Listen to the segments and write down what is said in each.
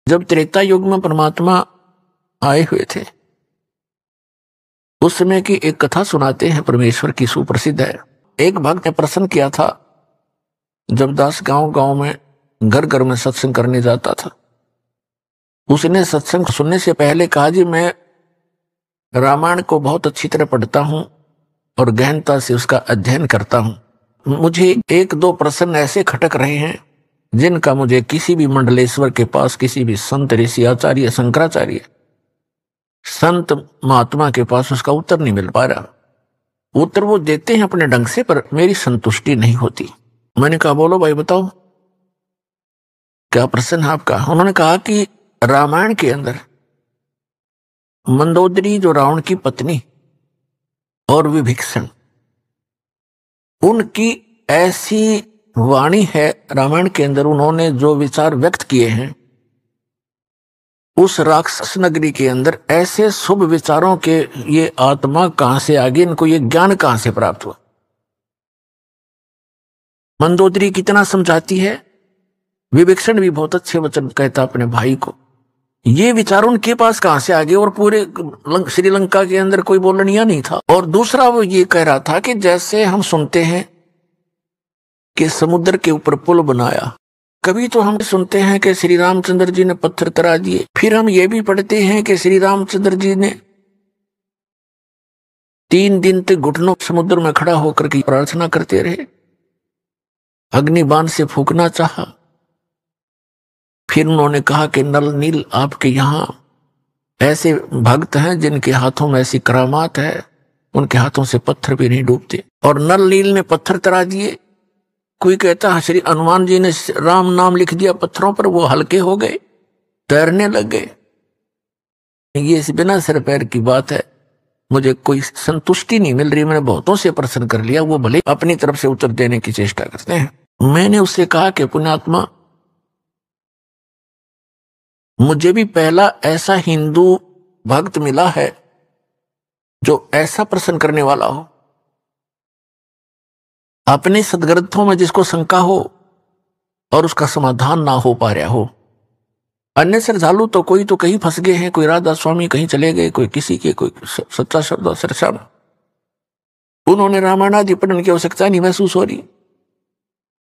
जब त्रेता युग में परमात्मा आए हुए थे, उस समय की एक कथा सुनाते हैं, परमेश्वर की सुप्रसिद्ध है। एक भक्त ने प्रश्न किया था, जब दास गांव गांव में घर घर में सत्संग करने जाता था, उसने सत्संग सुनने से पहले कहा, जी मैं रामायण को बहुत अच्छी तरह पढ़ता हूं और गहनता से उसका अध्ययन करता हूं। मुझे एक दो प्रश्न ऐसे खटक रहे हैं जिनका मुझे किसी भी मंडलेश्वर के पास, किसी भी संत ऋषि आचार्य शंकराचार्य संत महात्मा के पास उसका उत्तर नहीं मिल पा रहा। उत्तर वो देते हैं अपने ढंग से, पर मेरी संतुष्टि नहीं होती। मैंने कहा, बोलो भाई बताओ क्या प्रश्न है आपका। उन्होंने कहा कि रामायण के अंदर मंदोदरी जो रावण की पत्नी और विभीषण, उनकी ऐसी वाणी है रामायण के अंदर, उन्होंने जो विचार व्यक्त किए हैं उस राक्षस नगरी के अंदर, ऐसे शुभ विचारों के ये आत्मा कहां से आ गई, इनको ये ज्ञान कहां से प्राप्त हुआ। मंदोदरी कितना समझाती है, विभीषण भी बहुत अच्छे वचन कहता अपने भाई को, ये विचार उनके पास कहां से आ गए, और पूरे श्रीलंका के अंदर कोई बोलनिया नहीं था। और दूसरा वो ये कह रहा था कि जैसे हम सुनते हैं कि समुद्र के ऊपर पुल बनाया, कभी तो हम सुनते हैं कि श्री रामचंद्र जी ने पत्थर तरा दिए, फिर हम ये भी पढ़ते हैं कि श्री रामचंद्र जी ने 3 दिन तक घुटनों समुद्र में खड़ा होकर के प्रार्थना करते रहे, अग्निबाण से फूंकना चाहा। फिर उन्होंने कहा कि नल नील आपके यहाँ ऐसे भक्त हैं जिनके हाथों में ऐसी करामात है, उनके हाथों से पत्थर भी नहीं डूबते। और नल नील ने पत्थर तरा दिए। कोई कहता है श्री हनुमान जी ने राम नाम लिख दिया पत्थरों पर, वो हल्के हो गए, तैरने लग गए। ये बिना सिर पैर की बात है, मुझे कोई संतुष्टि नहीं मिल रही। मैंने बहुतों से प्रश्न कर लिया, वो भले अपनी तरफ से उत्तर देने की चेष्टा करते हैं। मैंने उससे कहा कि पुण्यात्मा, मुझे भी पहला ऐसा हिंदू भक्त मिला है जो ऐसा प्रश्न करने वाला हो, अपने सदग्रंथों में जिसको शंका हो और उसका समाधान ना हो पा रहा हो। अन्य श्रद्धालु तो कोई तो कहीं फंस गए हैं, कोई राधा स्वामी कहीं चले गए, कोई किसी के, कोई सच्चा श्रद्धा सरसाम, उन्होंने रामायण आदि पढ़ने की आवश्यकता नहीं महसूस हो रही।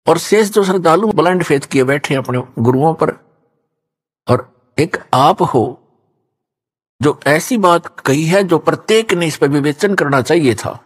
और शेष जो श्रद्धालु ब्लाइंड फेथ किए बैठे अपने गुरुओं पर, और एक आप हो जो ऐसी बात कही है जो प्रत्येक ने इस पर विवेचन करना चाहिए था।